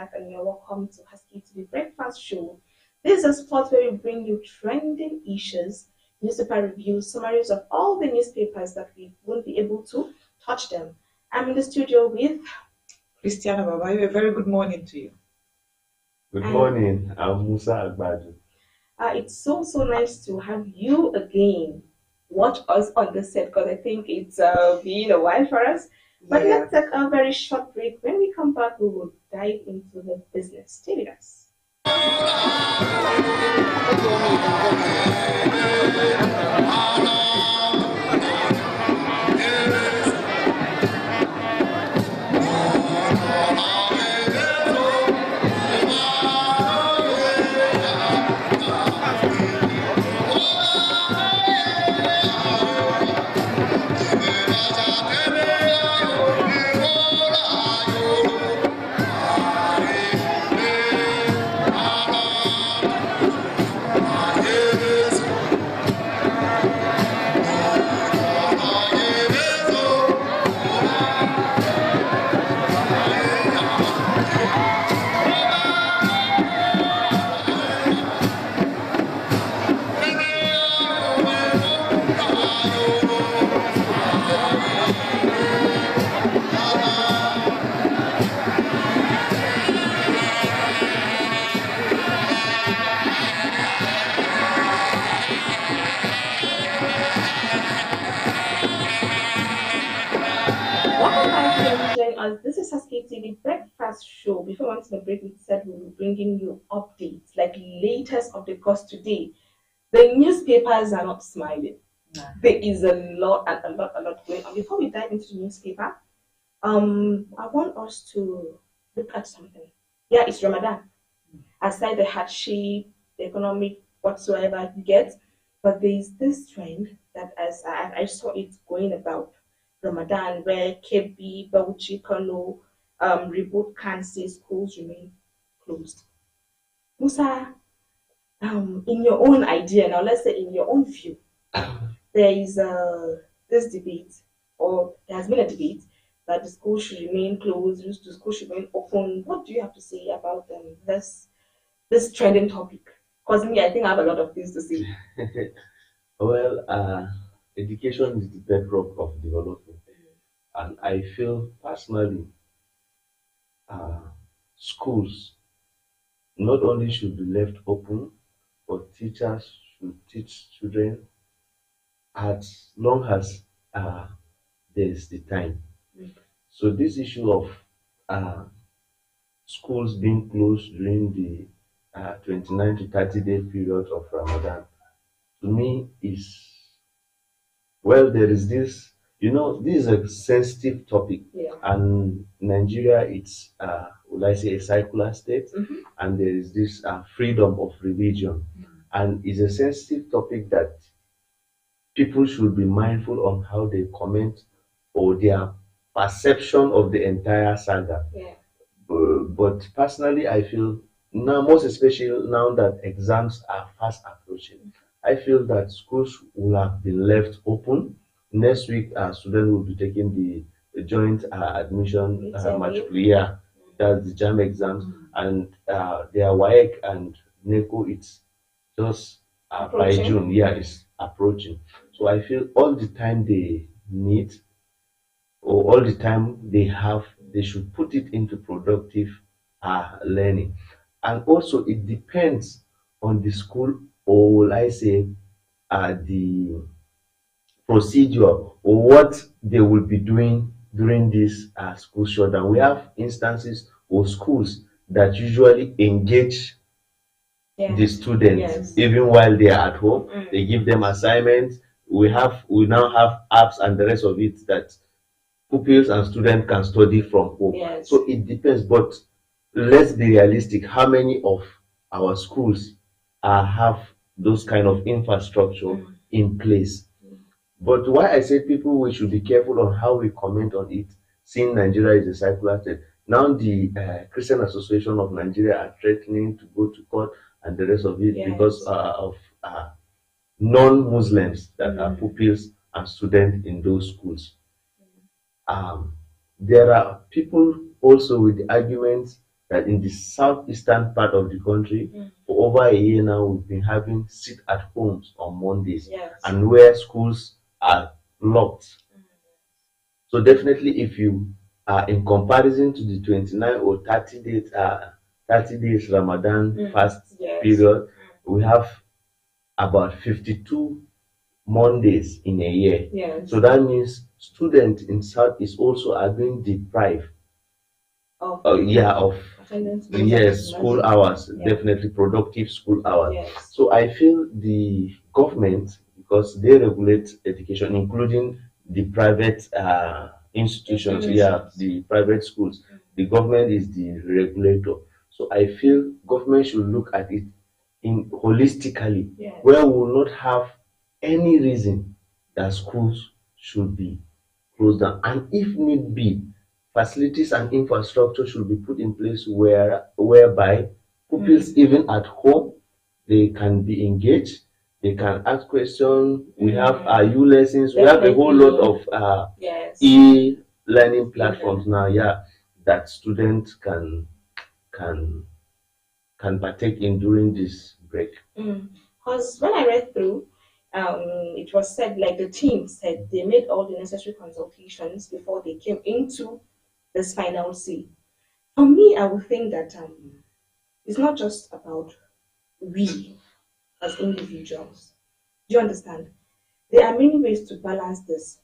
Kat, and you're welcome to Haske to the Breakfast Show. This is a spot where we bring you trending issues, newspaper reviews, summaries of all the newspapers that we won't be able to touch them. I'm in the studio with, Christiana Babayo, a very good morning to you. Good and morning, I'm Musa Agbaju. it's so nice to have you again. Watch us on the set because I think it's been a while for us. But Yeah. let's take a very short break. When we come back, we will dive into the business. Stay with us. Welcome back to those joining us. This is Haske TV Breakfast Show. Before we went to the break, we said we will be bringing you updates, like latest of the course today. The newspapers are not smiling. No. There is a lot and a lot going on. Before we dive into the newspaper, I want us to look at something. Yeah, it's Ramadan. Aside the hardship, the economic whatsoever you get, but there is this trend that as I saw it going about Ramadan, where KB, Bauchi, Kano, Reboot can say schools remain closed. Musa, in your own idea, now let's say in your own view, there is this debate, or there has been a debate that the school should remain closed, the school should remain open. What do you have to say about this trending topic? Because me, I think I have a lot of things to say. Well, education is the bedrock of development, and I feel personally, uh, schools not only should be left open, but teachers should teach children as long as there is the time. Mm. So this issue of uh, schools being closed during the 29 to 30-day period of Ramadan, to me is, well, there is this, this is a sensitive topic, Yeah. and Nigeria, it's, will I say, a secular state, Mhm. and there is this freedom of religion, and it's a sensitive topic that people should be mindful on how they comment or their perception of the entire saga. Yeah. But personally, I feel now, most especially now that exams are fast approaching, I feel that schools will have been left open. Next week, students will be taking the joint admission Exam. yeah, that's the JAM exams, and their WAEC and NECO, it's just by Approaching. June, yeah, it's approaching. So I feel all the time they need, or all the time they have, they should put it into productive learning. And also, it depends on the school, or will I say, the procedure or what they will be doing during this school shutdown. We have instances of schools that usually engage Yeah. the students Yes. even while they are at home. Mm. They give them assignments. We now have apps and the rest of it that pupils and students can study from home. Yes. So it depends, but let's be realistic. How many of our schools have those kind of infrastructure Mm. in place? But why I say people, we should be careful on how we comment on it, seeing Nigeria is a secular state. Now the Christian Association of Nigeria are threatening to go to court and the rest of it because Yes. of non-Muslims that are Mm. pupils and students in those schools. Um, there are people also with the arguments that in the southeastern part of the country, Mm. for over a year now, we've been having sit at homes on Mondays, Yes. and where schools are locked. Mm. So definitely, if you are in comparison to the 29 or 30 days Ramadan Mm. fast Yes. period, we have about 52 Mondays in a year. Yes. So that means students in South is also are being deprived, Of yeah, of attendance. yes, school hours, Yeah. definitely productive school hours. Yes. So I feel the government, because they regulate education, including the private institutions, yeah, Institutions. the private schools. Mm. The government is the regulator. So I feel government should look at it in holistically, Yes. where we will not have any reason that schools should be closed down, and if need be, facilities and infrastructure should be put in place whereby pupils even at home they can be engaged, they can ask questions. We have our U lessons, we have a whole lot of Yes. e-learning platforms now, yeah, that students can can partake in during this break. Because when I read through, it was said, like the team said, they made all the necessary consultations before they came into this final say. For me, I would think that it's not just about we as individuals. Do you understand? There are many ways to balance this.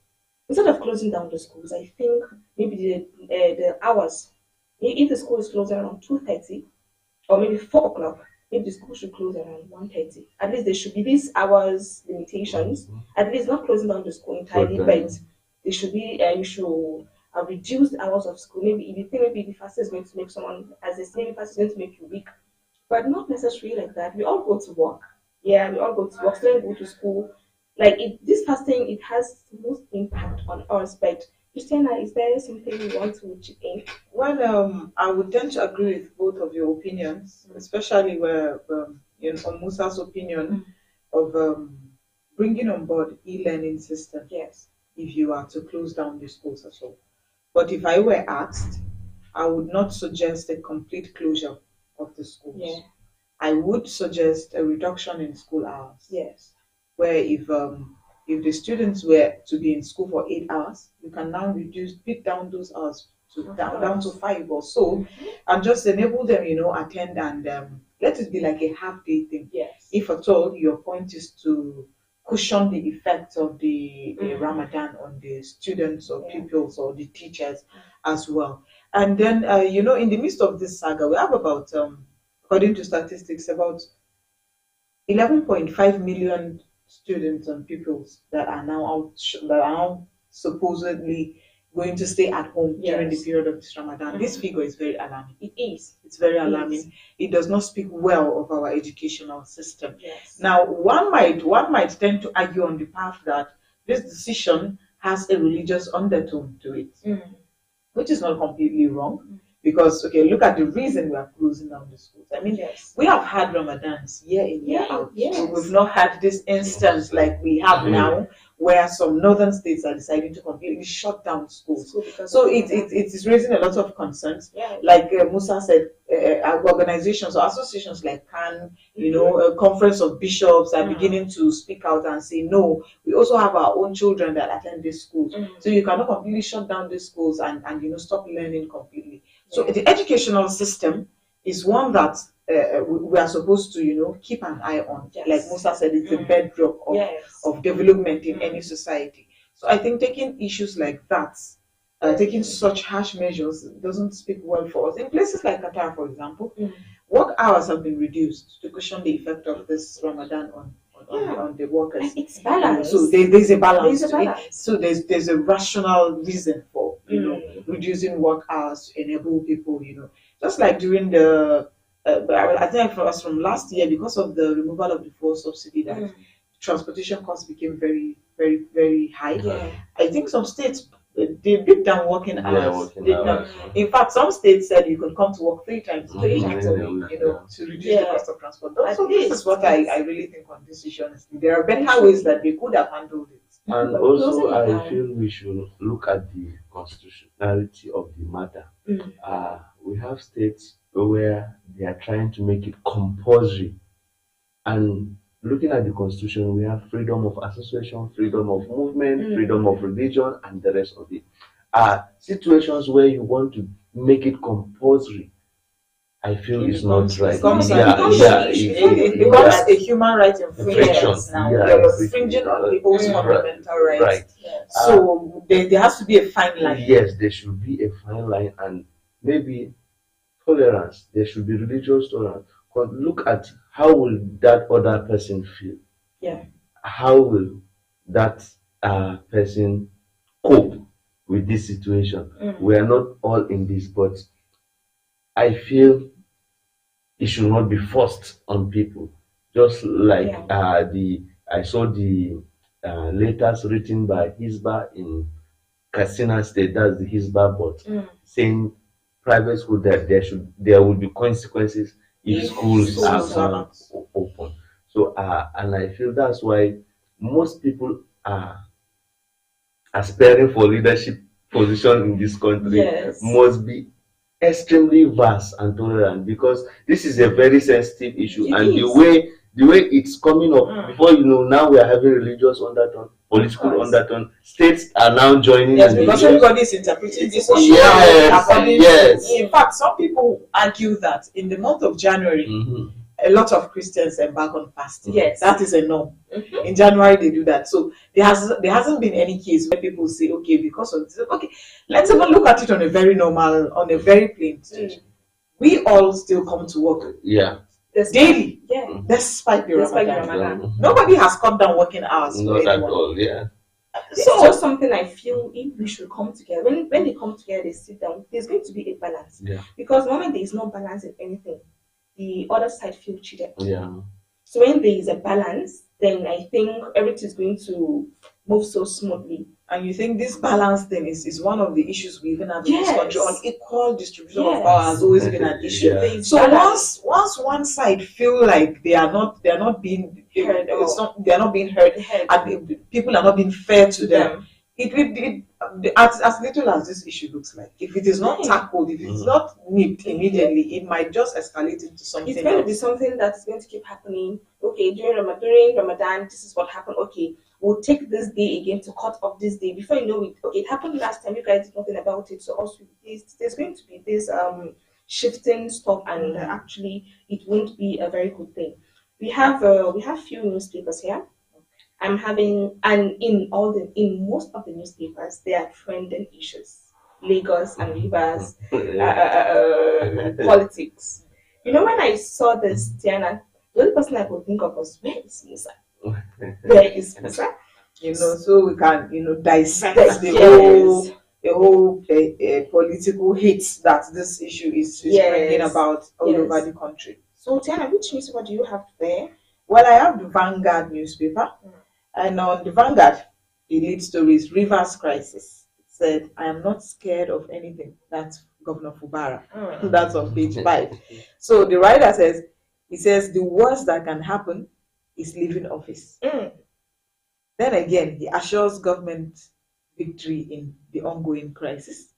Instead of closing down the schools, I think maybe the hours. If the school is closed around 2:30 or maybe 4 o'clock, maybe the school should close around 1:30. At least there should be these hours limitations. At least not closing down the school entirely, but there should be you should reduce the hours of school. Maybe if you think maybe the fast is going to make someone, as they say, maybe fast is going to make you weak, but not necessarily like that. We all go to work. Yeah, we all go to work. Students go to school. Like this fasting, it has most impact on us. But Christiana, is there something you want to chip in? Well, I would tend to agree with both of your opinions, especially where on Musa's opinion of bringing on board e-learning system. Yes. If you are to close down the schools at all, but if I were asked, I would not suggest a complete closure of the schools. Yeah. I would suggest a reduction in school hours. Yes. Where if the students were to be in school for 8 hours, you can now pick down those hours to down to 5 or so, and just enable them, attend and let it be like a half day thing. Yes. If at all your point is to cushion the effects of the Ramadan on the students or pupils or the teachers as well. And then in the midst of this saga, we have about according to statistics, about 11.5 million students and pupils that are now supposedly going to stay at home during the period of this Ramadan. This figure is very alarming. It is. It's very alarming. It does not speak well of our educational system. Yes. Now, one might tend to argue on the path that this decision has a religious undertone to it, which is not completely wrong. Because look at the reason we are closing down the schools. I mean, we have had Ramadans year in year out. Yes. We've not had this instance like we have now, where some northern states are deciding to completely shut down schools. So it is raising a lot of concerns. Yeah. Like Musa said, organizations or associations like CAN, a conference of bishops are beginning to speak out and say, no, we also have our own children that attend these schools. So you cannot completely shut down these schools and stop learning completely. So the educational system is one that we are supposed to, keep an eye on. Yes. Like Musa said, it's the bedrock of development in any society. So I think taking issues like that, taking such harsh measures doesn't speak well for us. In places like Qatar, for example, work hours have been reduced to cushion the effect of this Ramadan on the workers. And it's balanced. So there's a balance. There's a balance. So there's a rational reason for reducing work hours to enable people, just like during the I think it was from last year, because of the removal of the fuel subsidy, that transportation costs became very, very, very high. Yeah. I think some states they beat down working hours. Hours. In fact, some states said you could come to work three times a week, to reduce the cost of transport. So this is what I really think on this issue. Honestly, there are better ways that they could have handled it. And also, I feel we should look at the constitutionality of the matter. we have states where they are trying to make it compulsory. And looking at the constitution, we have freedom of association, freedom of movement, freedom of religion, and the rest of it. Situations where you want to make it compulsory, I feel it's not right. becomes it becomes a human right infringement infringement. now. Yeah, You're infringing on people's fundamental rights. right. So there has to be a fine line. Yes, there should be a fine line, and maybe tolerance. There should be religious tolerance. But look at how will that other person feel? Yeah. How will that person cope with this situation? We are not all in this, but I feel it should not be forced on people. Just like I saw the letters written by Hisba in Katsina State, that's the Hisba, but saying private school that there will be consequences if schools are open. So and I feel that's why most people are aspiring for leadership position in this country must be extremely vast and tolerant, because this is a very sensitive issue, and the way it's coming up, before you know, now we are having religious undertone, political undertone. States are now joining. Yes, because everybody is interpreting this issue. In fact, some people argue that in the month of January, a lot of Christians embark on fasting. Yes, that is a norm. In January they do that. So there hasn't been any case where people say, okay, because of this, okay, let's even look at it on a very normal, on a very plain stage. We all still come to work. Daily. Despite the Ramadan. Nobody has cut down working hours. Not at all. It's just something I feel if we should come together. When they come together, they sit down, there's going to be a balance. Because the moment there is no balance in anything, the other side feels cheated. So when there is a balance, then I think everything is going to move so smoothly. And you think this balance thing is one of the issues we even have in this country. Unequal distribution of power has always been an issue. So once one side feel like they are not being heard, they are not being heard, and people are not being fair to them. As little as this issue looks like, if it is not tackled, if it's not nipped immediately, it might just escalate into something. It's going to be something that's going to keep happening. Okay, during Ramadan, this is what happened. Okay, we'll take this day again to cut off this day. Before you know it, okay, it happened last time. You guys did nothing about it. So also, there's going to be this shifting stuff, and actually, it won't be a very good thing. We have few newspapers here. I'm having, and in most of the newspapers, they are trending issues, Lagos and Rivers, politics. You know, when I saw this, Tiana, the only person I could think of was, where is Musa? Where is Musa? You know, so we can, dissect the whole political hits that this issue is bringing about all over the country. So, Tiana, which newspaper do you have there? Well, I have the Vanguard newspaper. And on the Vanguard, the lead story is Rivers Crisis. It said, I am not scared of anything. That's Governor Fubara. That's on page 5. So the writer says, the worst that can happen is leaving office. Then again, he assures government victory in the ongoing crisis.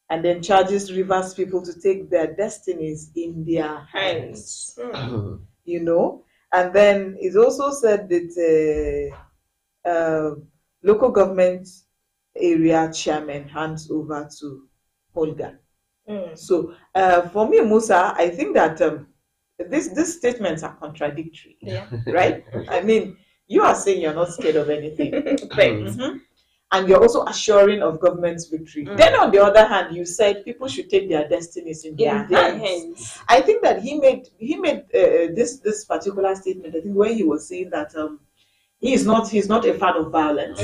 And then charges Rivers people to take their destinies in their hands. You know? And then it's also said that local government area chairman hands over to Holga. So for me, Musa, I think that these statements are contradictory. Right? I mean, you are saying you're not scared of anything. And you're also assuring of government's victory. Then on the other hand, you said people should take their destinies in their hands. I think that he made this particular statement, I think, when he was saying that he's not a fan of violence.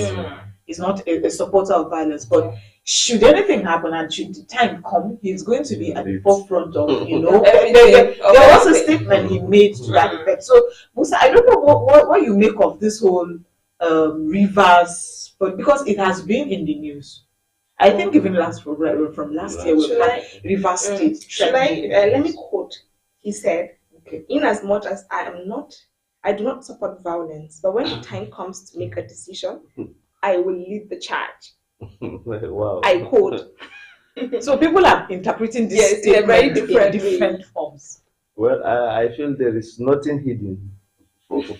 He's not a supporter of violence, but should anything happen and should the time come, he's going to be at the forefront of, there was a statement he made to that effect. So Musa, I don't know what you make of this whole Rivers, but because it has been in the news, I think even from last year, we had Rivers State. Let me quote. He said, "In as much as I do not support violence, but when the time comes to make a decision, I will lead the charge." Wow. I quote. So people are interpreting this Yes, in a very statement different in different forms. Well, I feel there is nothing hidden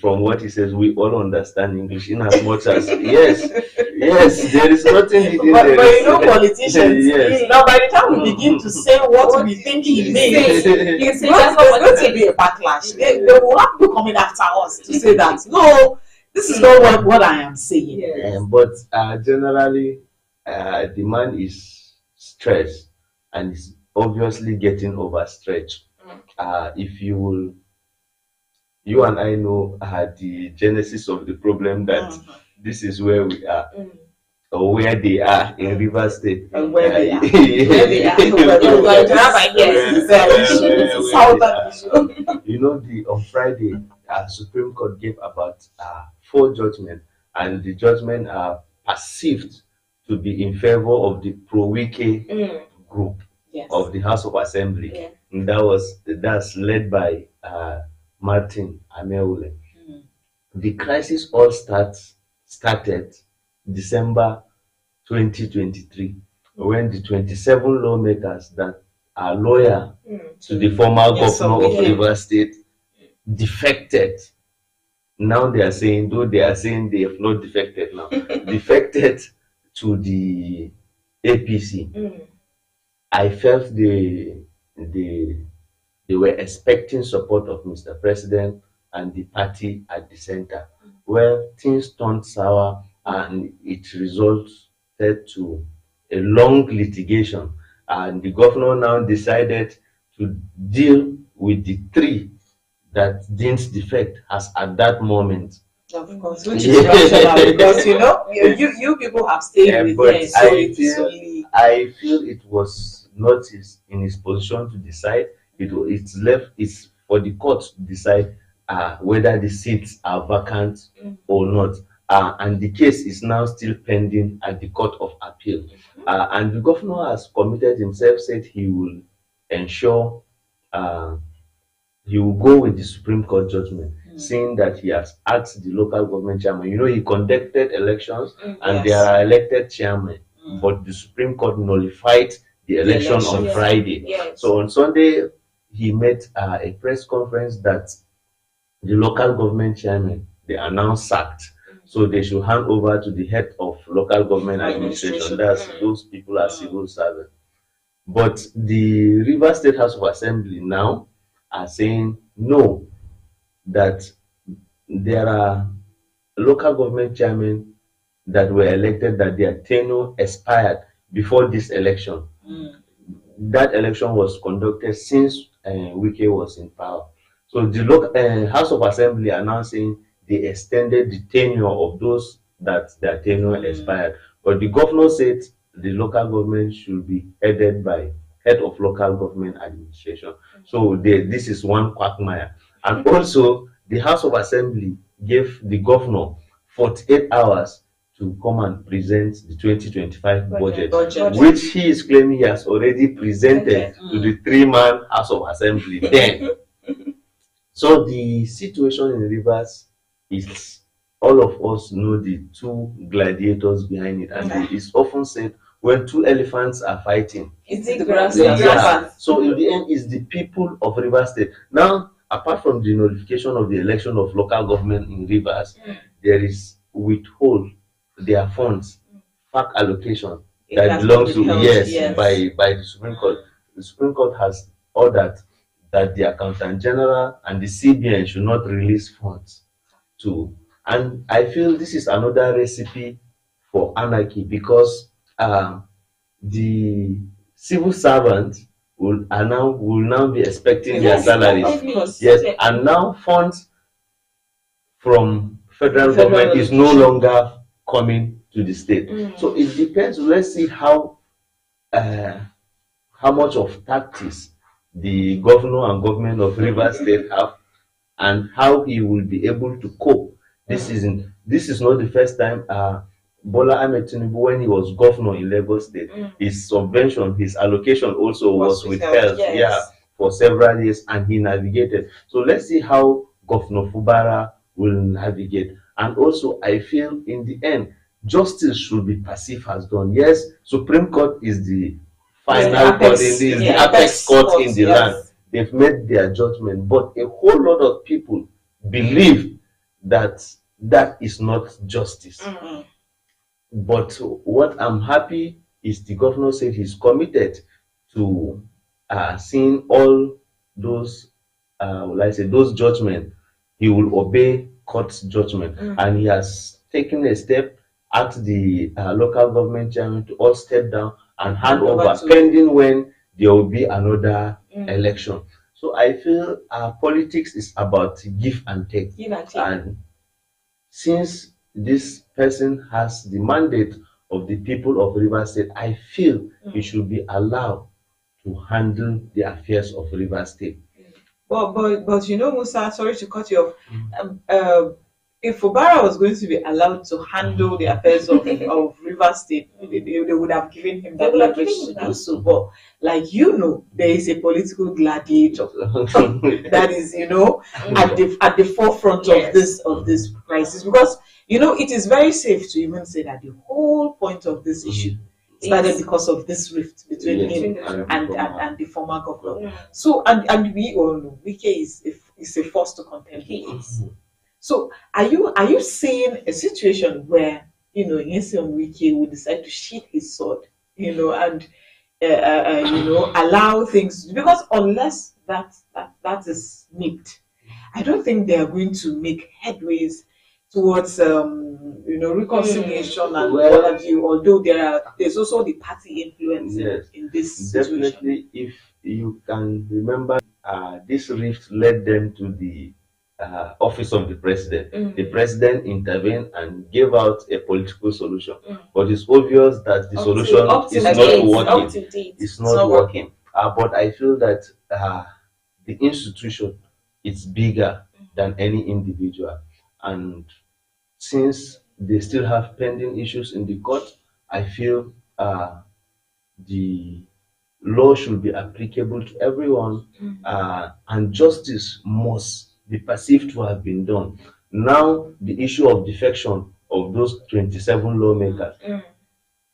from what he says. We all understand English in as much as yes, yes, there is nothing hidden But, there. but you know, politicians, Yes. now by the time we begin to say what we think he means, He says there's that's not what going he to be a backlash. means. They will have people coming after us to say that, no, this is not what I am saying. Yes. But generally, the man is stressed and is obviously getting overstretched. If you will, you and I know the genesis of the problem that this is where we are. Or where they are in Rivers State. And where they are. Where they are. You know, on Friday, Supreme Court gave about 4 judgments, and the judgment are perceived to be in favor of the pro-Wike group of the House of Assembly. Yeah. And that's led by Martin Ameule. The crisis all started December 2023, when the 27 lawmakers that are loyal to the former governor of Rivers State defected. Now they are saying, though they are saying they have not defected now, defected to the APC. I felt they were expecting support of Mr. President and the party at the center. Well, things turned sour and it resulted to a long litigation. And the governor now decided to deal with the 3 that didn't defect as at that moment. Of course, which is rational because you know you people have stayed with him, so I feel it was not in his position to decide. It's for the court to decide whether the seats are vacant or not. And the case is now still pending at the Court of Appeal. And the governor has committed himself, said he will ensure he will go with the Supreme Court judgment, saying that he has asked the local government chairman. You know, he conducted elections and there are elected chairmen, but the Supreme Court nullified the election on Friday. Yes. So on Sunday, he made a press conference that the local government chairman, they are now sacked. So they should hand over to the head of local government administration. That's those people are civil servants. But the Rivers State House of Assembly now are saying no, that there are local government chairmen that were elected that their tenure expired before this election. That election was conducted since Wike was in power. So the local House of Assembly are now saying they extended the tenure of those that their tenure expired. But the governor said the local government should be headed by head of local government administration. So this is one quagmire. And also, the House of Assembly gave the governor 48 hours to come and present the 2025 budget, which he is claiming he has already presented to the 3-man House of Assembly then. So the situation in Rivers is, all of us know the 2 gladiators behind it, and it's often said when 2 elephants are fighting, it's the grass. So in the end, it's the people of Rivers State. Now, apart from the notification of the election of local government in Rivers, there is withhold their funds, fact allocation that belongs to by the Supreme Court. The Supreme Court has ordered that the Accountant General and the CBN should not release funds to. And I feel this is another recipe for anarchy, because the civil servants will now be expecting their salaries. Yes, and now funds from federal government is no longer coming to the state. So it depends. Let's see how much of tactics the governor and government of Rivers State have, and how he will be able to cope. This is not the first time Bola Ahmed Tinubu, when he was governor in Lagos State, his subvention, his allocation also was withheld for several years, and he navigated. So let's see how Governor Fubara will navigate. And also, I feel in the end, justice should be perceived as done. Yes, Supreme Court is the final court in the, the apex court in the land. They've made their judgment, but a whole lot of people believe that that is not justice. But what I'm happy is the governor said he's committed to seeing all those, like I say, those judgments. He will obey court's judgment, and he has taken a step, asked the local government chairman to all step down and hand over, pending when there will be another election. So I feel politics is about give and take. And since this person has the mandate of the people of Rivers State, I feel he should be allowed to handle the affairs of Rivers State. But you know, Musa, sorry to cut you off. If Fubara was going to be allowed to handle the affairs of Rivers State, they would have given him that leverage to do so. But like there is a political gladiator that is, at the forefront of this crisis, because it is very safe to even say that the whole point of this issue started because of this rift between him and the former governor. So and we all know Wike is a force to contend with. So are you seeing a situation where Nyesom Wike will decide to sheath his sword, and allow things, because unless that is nipped, I don't think they are going to make headways towards reconciliation and what have you. Although there's also the party influence in this situation. Definitely, if you can remember, this rift led them to the office of the president. The president intervened and gave out a political solution, but it's obvious that the solution is not working. It's not working. But I feel that the institution is bigger than any individual, and since they still have pending issues in the court, I feel the law should be applicable to everyone, and justice must be perceived to have been done. Now, the issue of defection of those 27 lawmakers.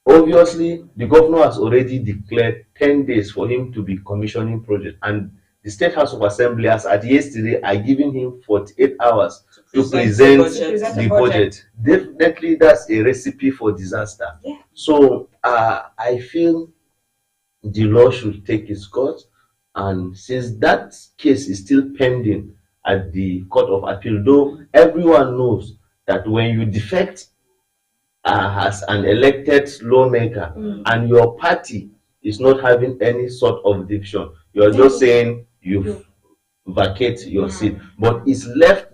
Obviously, the governor has already declared 10 days for him to be commissioning project, and the State House of Assembly, as at yesterday, are giving him 48 hours to present the budget. Definitely, that's a recipe for disaster. So, I feel the law should take its course, and since that case is still pending at the Court of Appeal, though everyone knows that when you defect as an elected lawmaker and your party is not having any sort of division, you're just saying you vacate your seat, but it's left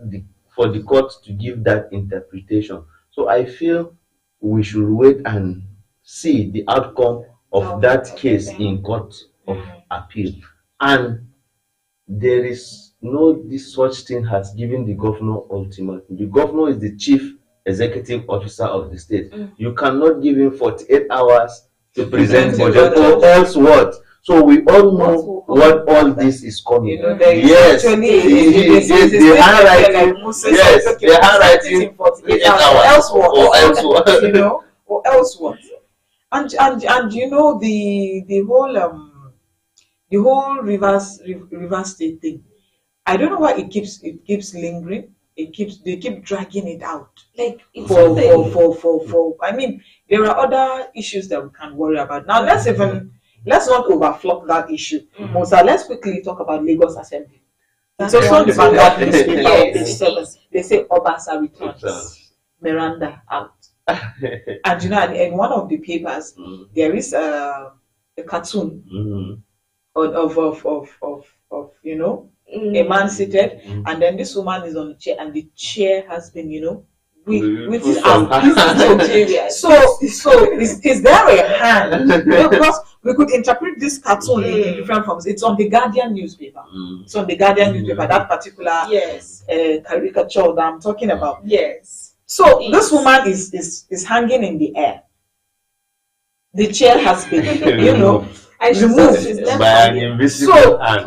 for the court to give that interpretation. So I feel we should wait and see the outcome of that case in Court of Appeal. And there is this such thing has given the governor ultimatum. The governor is the chief executive officer of the state. You cannot give him 48 hours to present budget, or else what? So we all know what all this is coming. Yes, the handwriting. Yes, the handwriting. 48 hours. Else what? Or else what? Or else what? And the whole Rivers State thing. I don't know why it keeps lingering. They keep dragging it out. Like for I mean, there are other issues that we can worry about. Now let's not overflow that issue. Musa, let's quickly talk about Lagos Assembly. It's also on the Vanguard newspaper. They say Obasa returns, Miranda out. And in one of the papers there is a cartoon of a man seated, and then this woman is on the chair, and the chair has been with his arm. So is there a hand? Because we could interpret this cartoon in different forms. It's on the Guardian newspaper. It's on the Guardian newspaper, that particular caricature that I'm talking about. So this woman is hanging in the air. The chair has been removed by an invisible hand.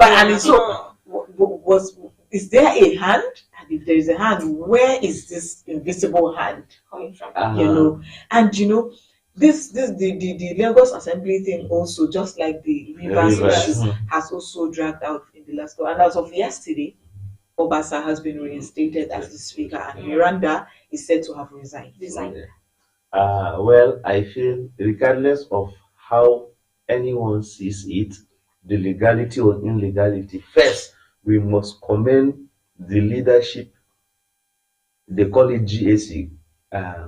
Is there a hand? And if there is a hand, where is this invisible hand coming from? And the Lagos Assembly thing also, just like the Rivers Rivers. issue, has also dragged out in the last one. And as of yesterday, Obasa has been reinstated as the speaker, and Miranda is said to have resigned. Yeah. Well, I feel regardless of how anyone sees it, the legality or illegality, first we must commend the leadership. They call it GAC, uh,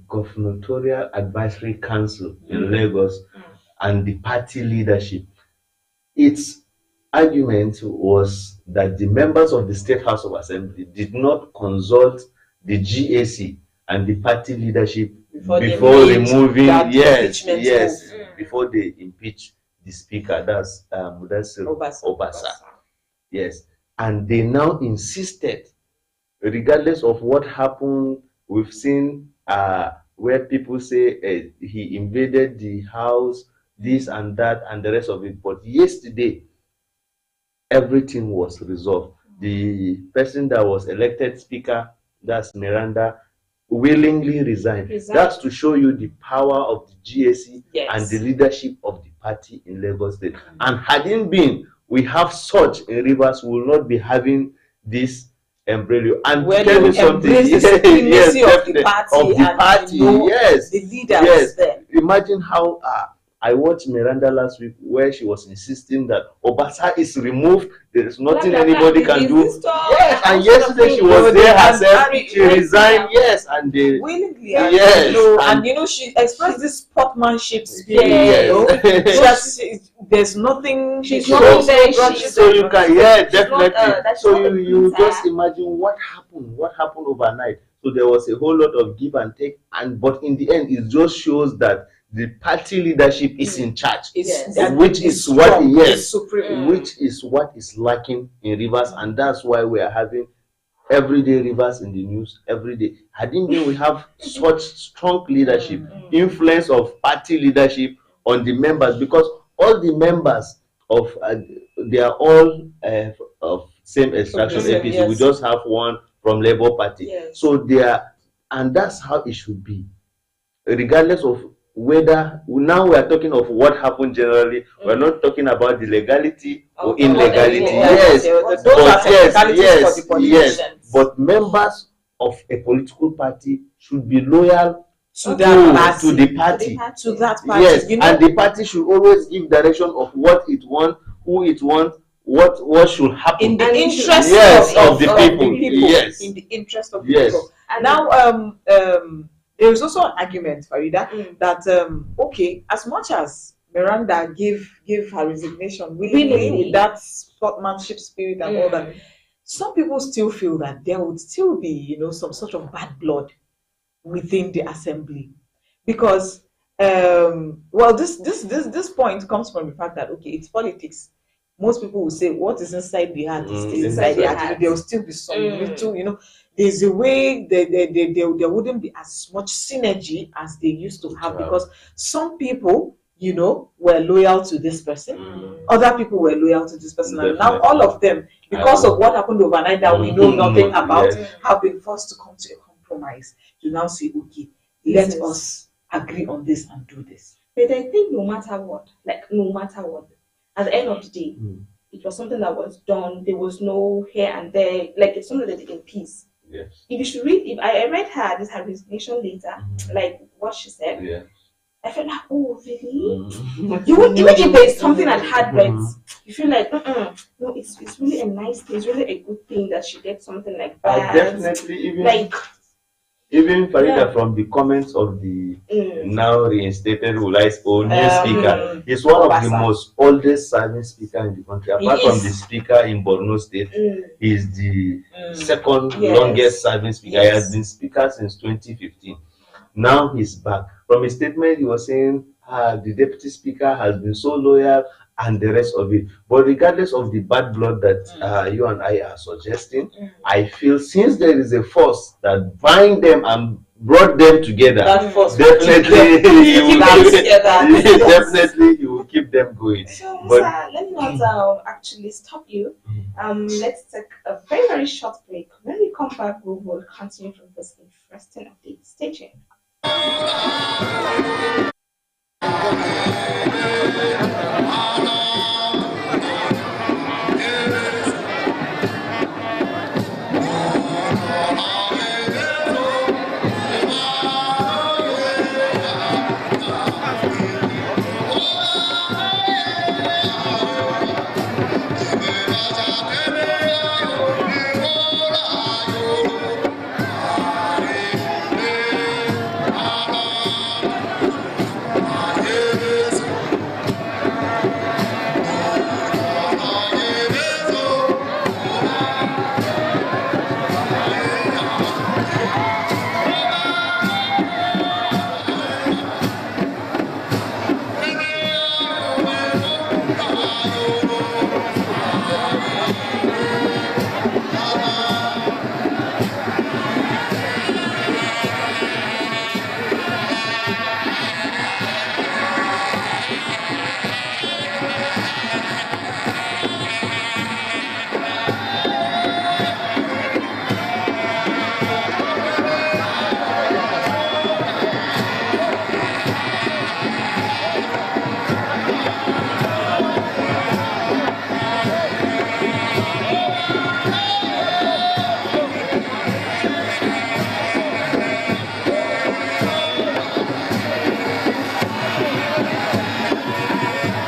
Gubernatorial Advisory Council in Lagos, and the party leadership. Its argument was that the members of the State House of Assembly did not consult the GAC and the party leadership before removing, before they impeach the speaker, that's Mudassir Obasa. Yes, and they now insisted, regardless of what happened. We've seen where people say he invaded the house, this and that, and the rest of it. But yesterday, everything was resolved. The person that was elected speaker, that's Miranda, willingly resigned. That's to show you the power of the GAC and the leadership of the party in Lagos State. And hadn't been, we have such in Rivers, we will not be having this embryo. And when tell you me something, embrace the supremacy of the party, the leaders there. Imagine how I watched Miranda last week, where she was insisting that Obasa is removed. There is nothing anybody can do. Yes, and yesterday she was there herself. She resigned. Yes, and they willingly. Yes, and she expressed this sportsmanship spirit. Yes. There's nothing. She's not there. So you can, definitely. So you just imagine what happened. What happened overnight. So there was a whole lot of give and take, but in the end, it just shows that the party leadership is in charge, which is what is lacking in Rivers, and that's why we are having everyday Rivers in the news every day. Hadn't been, we have such strong leadership, influence of party leadership on the members, because all the members of they are all of same extraction APC. We just have one from Labour Party, so they are, and that's how it should be, regardless of whether now we are talking of what happened generally. We're not talking about the legality or illegality. Yes, but members of a political party should be loyal to the party. Yes, and the party should always give direction of what it wants, who it wants, what should happen in the interest of the people. Yes, in the interest of the people. And now there is also an argument, Farida, that okay, as much as Miranda gave her resignation willingly with that sportsmanship spirit and all that, some people still feel that there would still be, some sort of bad blood within the assembly, because this point comes from the fact that it's politics. Most people will say what is inside the heart is inside the heart. There will still be some little, there's a way there wouldn't be as much synergy as they used to have, because some people, were loyal to this person. Other people were loyal to this person. And now all of them, because of what happened overnight that we know nothing about, have been forced to come to a compromise to now say, okay, let us agree on this and do this. But I think no matter what, at the end of the day, it was something that was done. There was no here and there. Like, it's something that they did in peace. Yes. If you should read, if I read her resignation later, like what she said, I felt like, oh, really? You would, even if there's something at hard words, you feel like, no, it's really a nice thing. It's really a good thing that she did something like that. Definitely, even Farida, from the comments of the now reinstated new speaker, he's one of the most oldest serving speaker in the country. Apart from the speaker in Borno State, he's the second longest serving speaker. He has been speaker since 2015. Now he's back. From his statement, he was saying the deputy speaker has been so loyal and the rest of it. But regardless of the bad blood that you and I are suggesting, I feel since there is a force that bind them and brought them together, definitely he will keep them going. So, let me not actually stop you. Let's take a very, very short break. When we come back, we will continue from this interesting update. Stay tuned.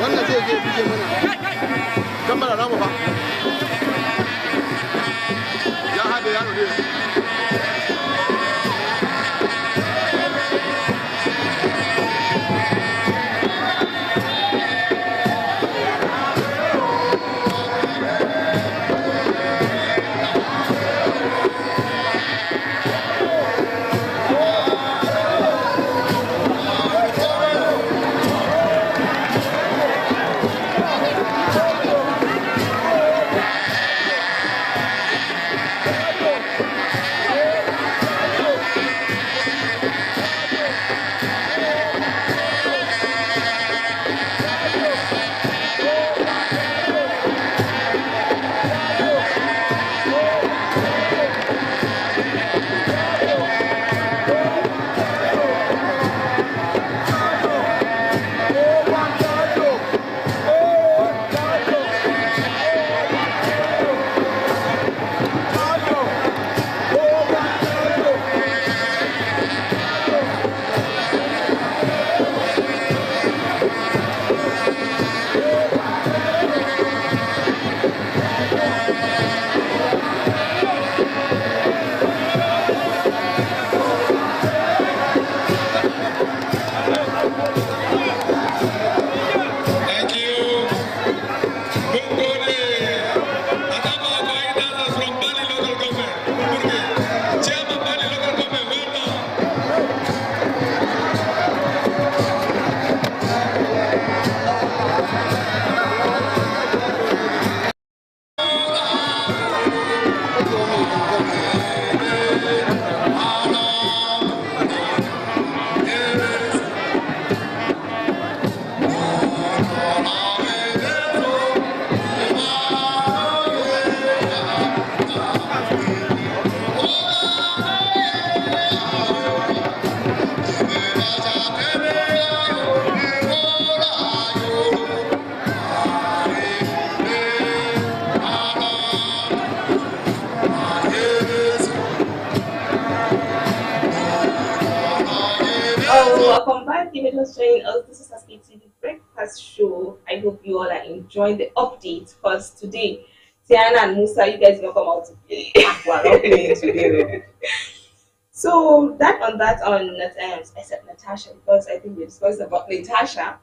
wannan zai je bige mana gambara namu ba ya haɗe yaro ne Oh, welcome back. If you're just joining us, this is Haske TV Breakfast Show. I hope you all are enjoying the update because today, Tiana and Musa, you guys will come out to play. We're not playing today. So that on except Natasha, because I think we discussed about Natasha.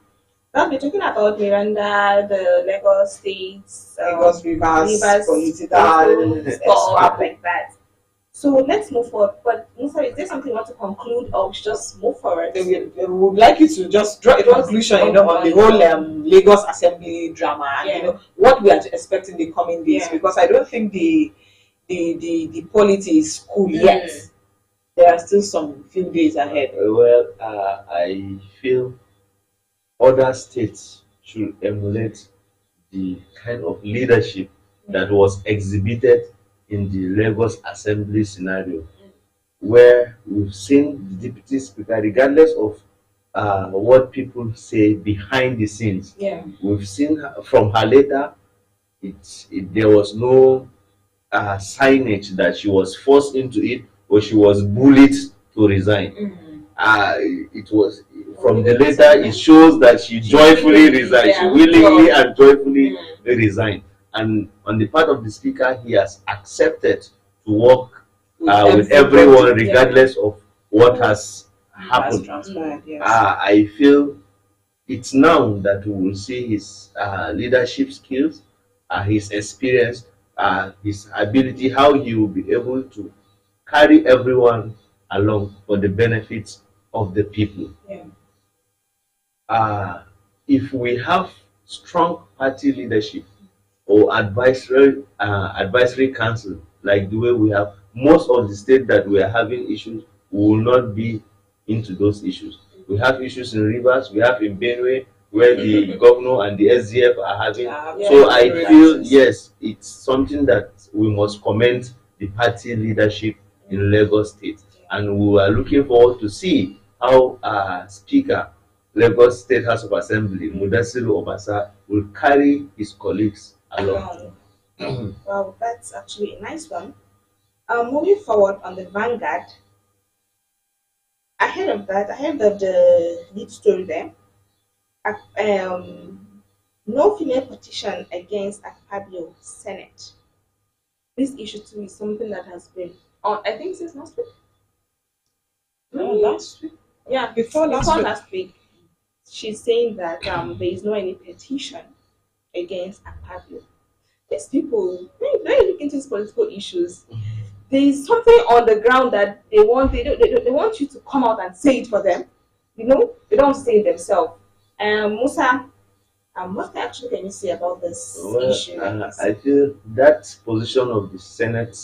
Now we're talking about Miranda, the Lagos states, Lagos Rivers, political stuff like that. So let's move forward. But Musa, is there something you want to conclude, or we should just move forward? We would like you to just draw a conclusion, on the whole Lagos Assembly drama, and what we are expecting the coming days. Yeah. Because I don't think the polity is cool yet. There are still some few days ahead. Well, I feel other states should emulate the kind of leadership that was exhibited in the Lagos Assembly scenario. where we've seen the deputy speaker, regardless of what people say behind the scenes. Yeah. We've seen from her letter, there was no signage that she was forced into it or she was bullied to resign. It was from the letter, it shows that she joyfully resigned. She willingly and joyfully resigned. And on the part of the speaker, he has accepted to work with everyone, regardless of what has happened. Yes. I feel it's now that we will see his leadership skills, his experience, his ability, how he will be able to carry everyone along for the benefits of the people. Yeah. If we have strong party leadership or advisory council like the way we have, most of the states that we are having issues will not be into those issues. We have issues in Rivers, we have in Benue, where the governor and the SDF are having. So I feel, yes, it's something that we must commend the party leadership in Lagos State. And we are looking forward to see how Speaker, Lagos State House of Assembly, Mudasiru Obasa, will carry his colleagues along. Well, that's actually a nice one. Moving forward on the Vanguard, ahead of the lead story there, no female petition against Akpabio Senate. This issue too is something that has been on, I think, since last week. No, last week. Yeah, Before last week. She's saying that there is no any petition against Akpabio. These people, when you look into these political issues, there is something on the ground that they want you to come out and say it for them. You know, they don't say it themselves. Musa, what actually can you say about this issue? I feel that position of the Senate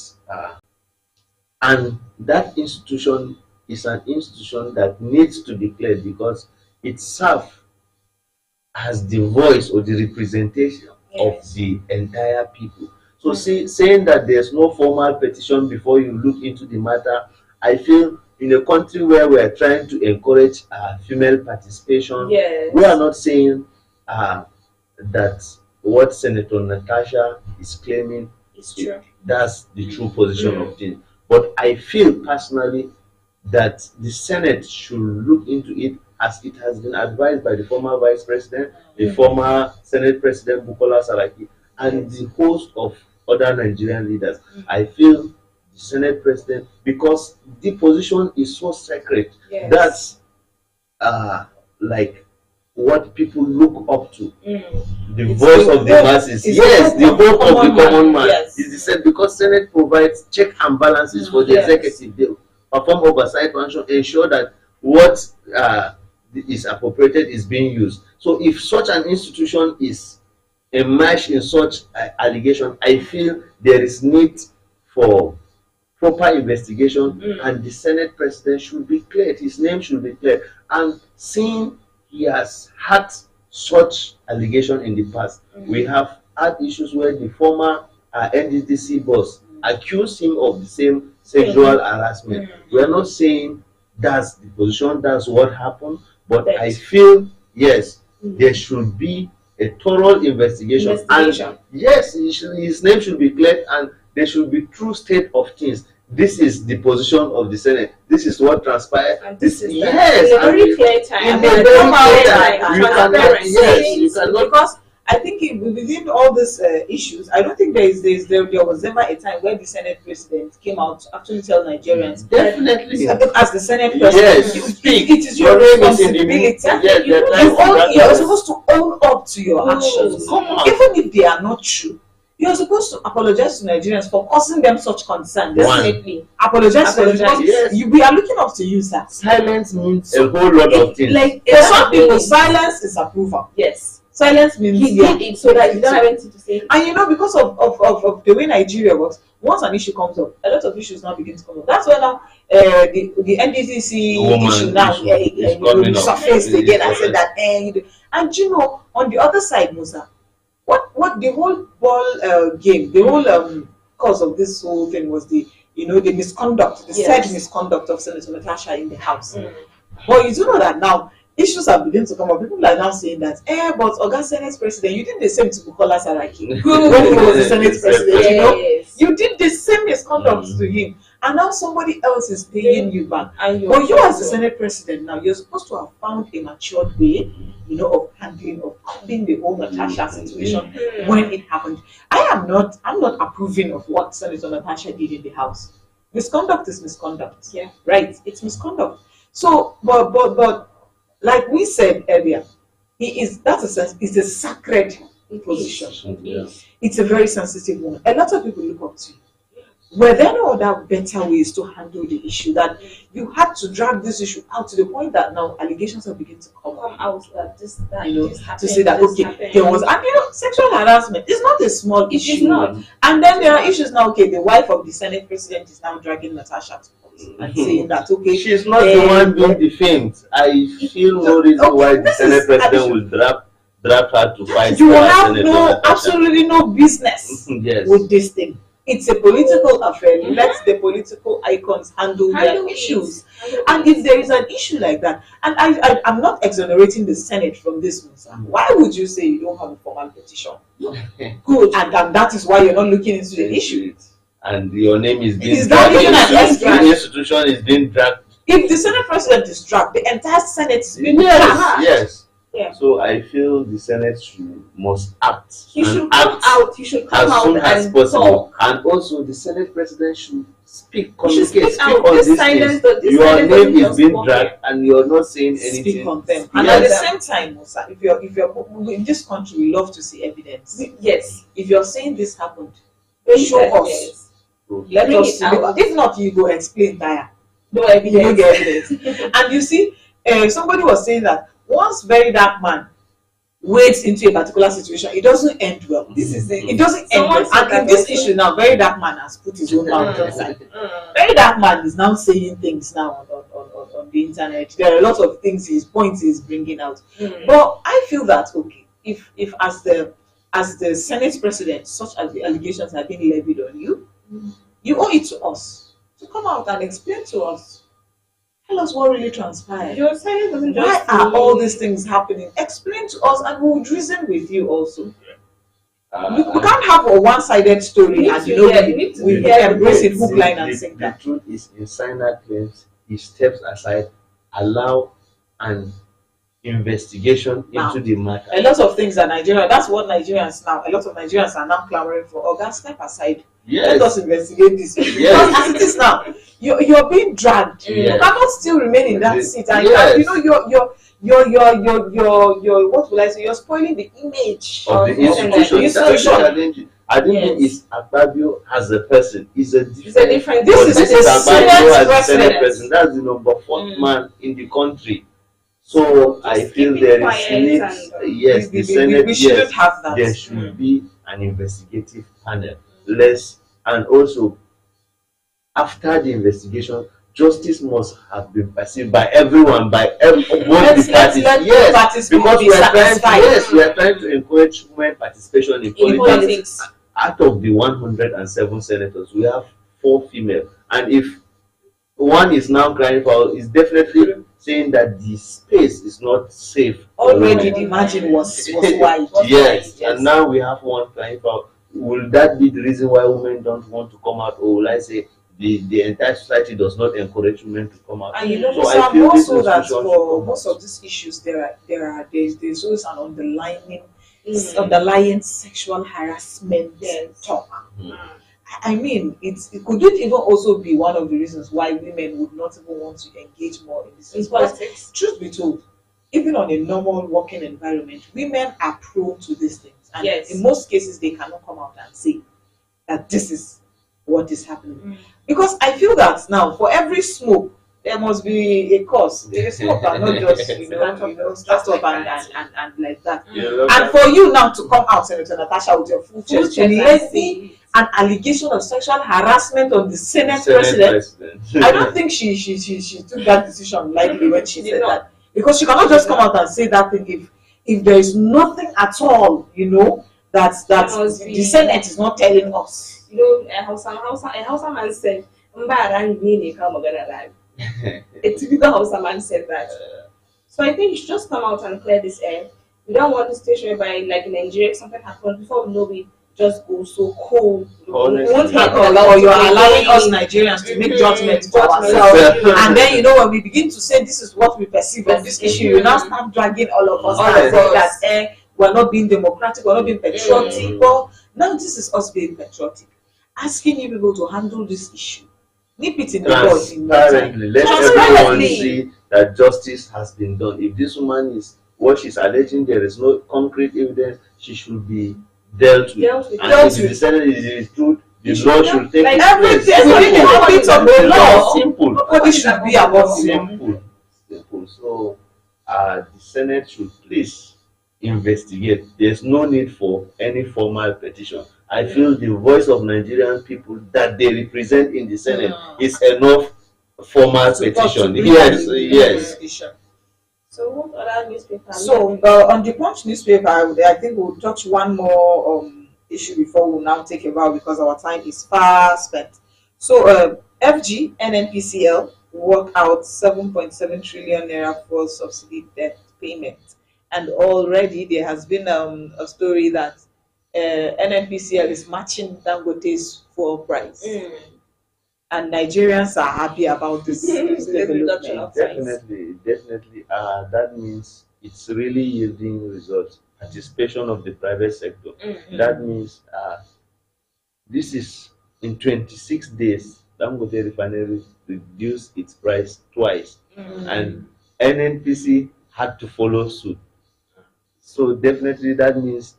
and that institution is an institution that needs to be cleared because it serves as the voice or the representation of the entire people. So saying that there's no formal petition before you look into the matter, I feel in a country where we are trying to encourage female participation, we are not saying that what Senator Natasha is claiming is true. That's the true position of things. But I feel personally that the Senate should look into it as it has been advised by the former Vice President, the former Senate President Bukola Saraki, and the host of other Nigerian leaders. I feel the Senate President, because the position is so sacred, that's like what people look up to. The voice of the masses. Yes, the hope of the common man. Is the Senate, because Senate provides check and balances for the executive. They perform oversight function, ensure that what is appropriated is being used. So if such an institution is enmeshed in such allegation, I feel there is need for proper investigation, and the Senate President should be cleared. His name should be cleared. And seeing he has had such allegation in the past, we have had issues where the former NDDC boss accused him of the same sexual harassment. We are not saying that's the position, that's what happened, but I feel, yes, there should be a thorough investigation. And yes, his name should be cleared, and there should be true state of things. This is the position of the Senate. This is what transpired. And this is in a very clear time. You cannot. Because I think within all these issues, I don't think there was ever a time where the Senate President came out to actually tell Nigerians. Definitely. As the Senate President, you speak. It is your responsibility. You're supposed to own up to your actions, even if they are not true. You're supposed to apologize to Nigerians for causing them such concern. Definitely. Apologize to them because we are looking up to you, sir. Silence means a whole lot of things. Like, for some people, silence is approval. Yes. Silence means he did it so that you don't have anything to say. And you know, because of the way Nigeria works, once an issue comes up, a lot of issues now begin to come up. That's why now the NDCC issue now surfaced again and said that and you know, on the other side, Musa, what the whole ball game, the whole cause of this whole thing was the the misconduct, the said misconduct of Senator Natasha in the House. But you do know that now issues are beginning to come up. People are now saying that, but Oga Senate President, you did the same to Bukola Saraki when he was the Senate President. You did the same misconduct to him, and now somebody else is paying you back. But you as the Senate President now, you're supposed to have found a matured way, of handling, of coping the whole Natasha situation when it happened. I'm not approving of what Senator Natasha did in the House. Misconduct is misconduct. Yeah. Right? It's misconduct. So, but like we said earlier, it's a sacred position. It's a very sensitive one. A lot of people look up to you. Were there no other better ways to handle the issue that you had to drag this issue out to the point that now allegations are beginning to come out this happened, to say that there was, and sexual harassment is not a small issue. It's not. And then there are issues now. The wife of the Senate President is now dragging Natasha to court and saying that she's not the one being defamed. I feel no reason why the Senate President will drag her to fight. You have absolutely no business with this thing. It's a political affair. Let the political icons handle their issues. And if there is an issue like that, and I'm not exonerating the Senate from this, why would you say you don't have a formal petition? Good. And that is why you're not looking into the issue. And your name is being dragged. The institution is being dragged. If the Senate President is dragged, the entire Senate is being dragged. Yes. Yeah. So I feel the Senate must act. You should come out. You should come out as possible. And also, the Senate President should communicate, speak on this thing. Your name is being dragged, and you're not saying anything. Speak on them. And at the same time, if you're in this country, we love to see evidence. Yes. If you're saying this happened, show us. Let us see. If not, you go explain there. No evidence. You don't get evidence. And you see, somebody was saying that once very dark man wades into a particular situation, it doesn't end well. It doesn't end well. And in this issue now, very dark man has put his own mouth inside. Very dark man is now saying things now on the internet. There are a lot of things his points is bringing out. But I feel that if as the Senate President, such as the allegations have been levied on you, you owe it to us to come out and explain to us. Tell us what really transpired. Why are all these things happening? Explain to us, and we'll reason with you also. We can't have a one-sided story, and we embrace it hook, line, and sinker. The truth is, insider claims, he steps aside, allow an investigation into the matter. A lot of things are Nigeria. That's what Nigerians now. A lot of Nigerians are now clamoring for. Oh, God, step aside. Let us investigate this. Because as it is now, you're being dragged. You cannot still remain in that seat, and you're what will I say? You're spoiling the image of the institution. I don't think it's Akpabio as a person. It's a different. This is the Senate President. That's the number 4th man in the country. So I feel there is the Senate. We shouldn't have that. There should be an investigative panel. And also, after the investigation, justice must have been perceived by everyone, by both the parties. Because we are trying to encourage women participation in politics. Out of the 107 senators, we have 4 female, and if one is now crying foul, is definitely saying that the space is not safe. Already the margin was wide. Yes, and now we have one crying foul. Will that be the reason why women don't want to come out, or will I say the entire society does not encourage women to come out? And I feel also that for most of these issues, there's always an underlying sexual harassment talk. I mean, could it even also be one of the reasons why women would not even want to engage more in this politics? Truth be told, even on a normal working environment, women are prone to these things. And in most cases, they cannot come out and say that this is what is happening. Because I feel that now, for every smoke, there must be a cause. The smoke cannot just, start up and like that. And for you now to come out, Senator Natasha, with your full chest, to levy an allegation of sexual harassment on the Senate President, I don't think she took that decision lightly when she said that. Because she cannot just come out and say that thing if there is nothing at all, that the Senate is not telling us. A Hausa man said, Mbaran ni ka magana live. A typical Hausa man said that. So I think you should just come out and clear this air. We don't want the station whereby, like in Nigeria, if something happens before we know it, just go so cold. We Honestly. won't have or you're allowing us Nigerians to make judgments for ourselves. And then, you know, when we begin to say this is what we perceive of this issue, you now start dragging all of us and say that we're not being democratic, we're not being patriotic. Well, now this is us being patriotic. Asking you people to handle this issue. Nip it in the bud. Transparently, let everyone see that justice has been done. If this woman is what she's alleging, there is no concrete evidence, she should be dealt with. And if the Senate is true, the law should take like its place. within the limits of the law. Simple. Nobody should be above simple. So the Senate should please investigate. There's no need for any formal petition. I feel the voice of Nigerian people that they represent in the Senate is enough formal petition. Yes. So what other newspaper? So on the Punch newspaper, I think we'll touch one more issue before we now take a bow because our time is far spent. So FG NNPCL work out 7.7 trillion naira for subsidy debt payment, and already there has been a story that NNPCL is matching Dangote's fuel price, and Nigerians are happy about this reduction of price. Definitely. That means it's really yielding results. Participation of the private sector. That means this is in 26 days. Dangote refinery reduced its price twice, and NNPC had to follow suit. So definitely that means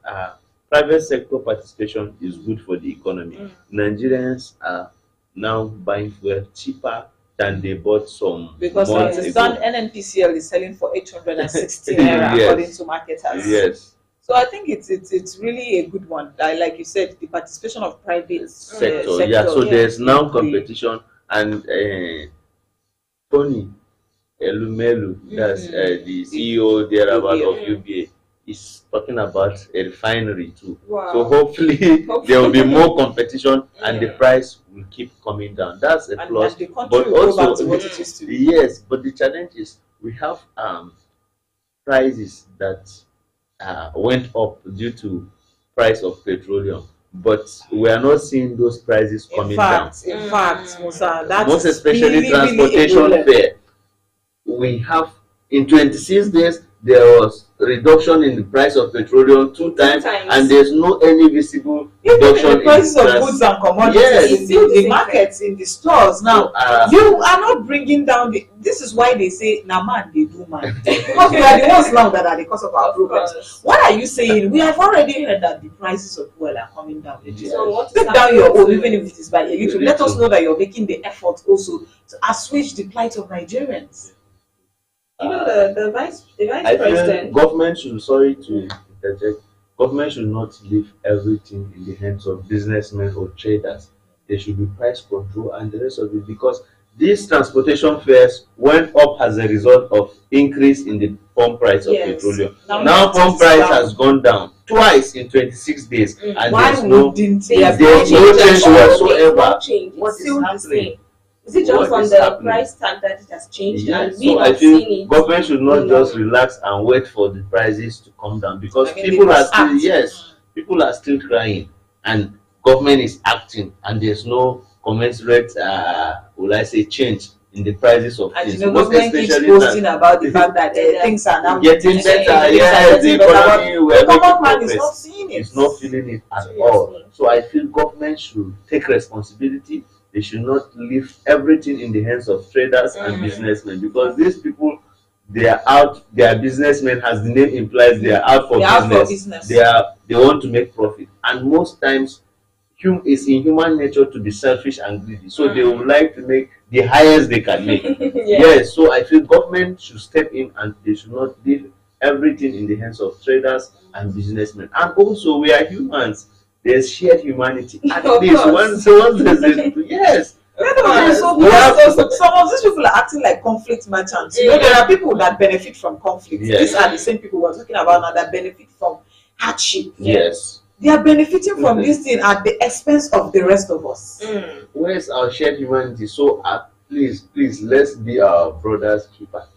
private sector participation is good for the economy. Nigerians are now buying fuel cheaper than they bought some because months I ago. understand NNPCL is selling for 860 naira according to marketers. Yes. So I think it's really a good one. Like you said, the participation of private sector. So there's now competition, and Tony Elumelu, that's the CEO thereabout of UBA, is talking about a refinery too. Wow. So hopefully there will be more competition and the price will keep coming down. That's a plus. And the country will go back to what it used to be. Yes, but the challenge is we have prices that went up due to price of petroleum, but we are not seeing those prices coming down. In fact, Musa, that's most especially transportation fare. We have in 26 days there was reduction in the price of petroleum two times, and there's no any visible reduction in the prices of goods and commodities in the markets, in the stores. Now, you are not bringing down this is why they say, "Na man they do man," because we are the ones now that are the cause of our problems. What are you saying? We have already heard that the prices of fuel are coming down. So take down your own, even if it is by a little. Let us know that you're making the effort also to assuage the plight of Nigerians. Even the vice president. Government should, sorry to interject, government should not leave everything in the hands of businessmen or traders. There should be price control and the rest of it, because these transportation fares went up as a result of increase in the pump price of petroleum. Now pump price has gone down twice in 26 days, and there's no change whatsoever. What is happening? Is it just on the price tag that it has changed? Yes. So I feel government should not just relax and wait for the prices to come down, because people are still people are still crying, and government is acting, and there's no commensurate will I say change in the prices of things. And you know, government keeps boasting about the fact that things are now getting better. Yes, the economy, the common man is not seeing it. It's not feeling it at all. So I feel government should take responsibility. They should not leave everything in the hands of traders and businessmen, because these people, they are out. They are businessmen, as the name implies. They are out for business. They want to make profit, and most times, it's in human nature to be selfish and greedy. So they would like to make the highest they can make. Yes. So I feel government should step in, and they should not leave everything in the hands of traders and businessmen. And also, we are humans. There's shared humanity. At least once there's yes. Some of these people are acting like conflict merchants. You know, there are people that benefit from conflict. These are the same people we're talking about now that benefit from hardship. Yes. they are benefiting from this thing at the expense of the rest of us. Where's our shared humanity? So please, let's be our brother's keeper.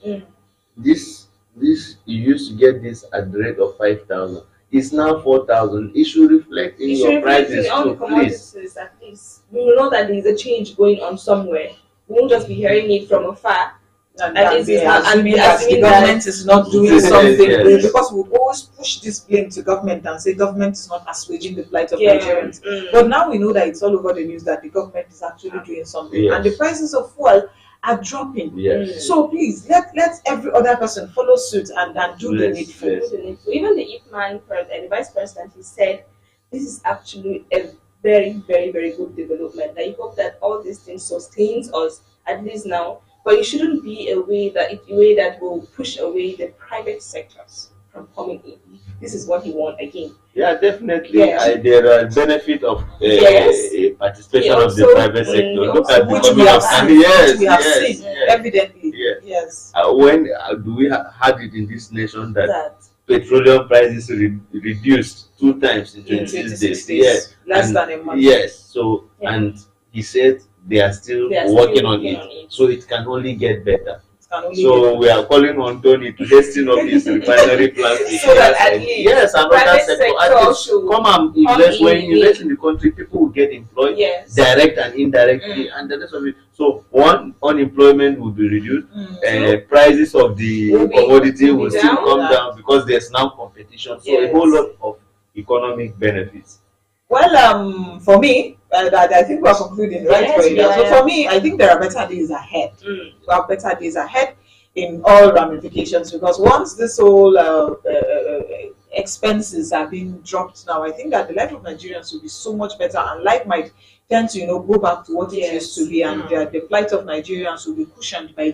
This you used to get this at the rate of 5,000. It's now 4,000. It should reflect in It should your reflect prices in all the too, please. commodities at least. We will know that there is a change going on somewhere. We won't just be hearing it from afar. And, At and least they it's not, and assuming be that the assuming government that is not doing Yes, something yes. because we always push this blame to government and say government is not assuaging the plight of yeah. Nigerians. But now we know that it's all over the news that the government is actually doing something, Yes. and the prices of fuel are dropping. Yes. So please let every other person follow suit and do the Yes, needful. yes. Even the IPMAN and the vice president, he said this is actually a very, very, very good development. I hope that all these things sustains us at least now. But it shouldn't be a way that will push away the private sectors from coming in. This is what he wants again. Yeah, definitely. Yes. There are benefit of Yes. participation He of the also, private sector. Look at the Which we economy have of seen, yes, which we have yes, seen yes. evidently. Yes. Yes. When do we had it in this nation that That petroleum prices reduced 2 times in In 26 26 days? days, Yes, less and than a month. yes. So Yeah. and he said they are still They are still working on working it, on it. so it can only get better. Can only So we are calling on Tony to hasten up his refinery plans. So that at least yes, another private sector sector at least should come and come invest. When in. you invest in the country, people will get employed, Yes. direct and indirectly, and the rest of it. So one, unemployment will be reduced. Prices of the Will be commodity will still down. come down because there's now competition. So a Yes. whole lot of economic benefits. Well, for me, I think we're concluding, right? Yes, Farida? we are. So for me, I think there are better days ahead. We have better days ahead in all ramifications, because once this whole expenses are being dropped now, I think that the life of Nigerians will be so much better, and life might tend to go back to what it Yes. used to be, and the plight of Nigerians will be cushioned by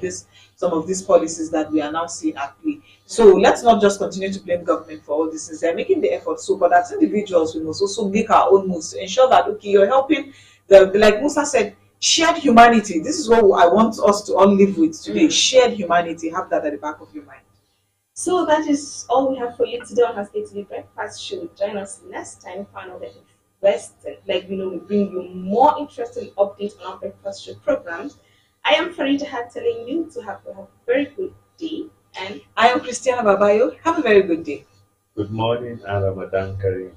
some of these policies that we are now seeing at play. So let's not just continue to blame government for all this. They're making the effort. So, but as individuals, we must also make our own moves to ensure that okay, you're helping like Musa said, shared humanity. This is what I want us to all live with today. Shared humanity. Have that at the back of your mind. So that is all we have for you today on Haske TV Breakfast Show. Join us next time for another interesting, we bring you more interesting updates on our Breakfast Show programs. I am Farida telling you to have a very good day. And I am Christiana Babayo. Have a very good day. Good morning and Ramadan Kareem.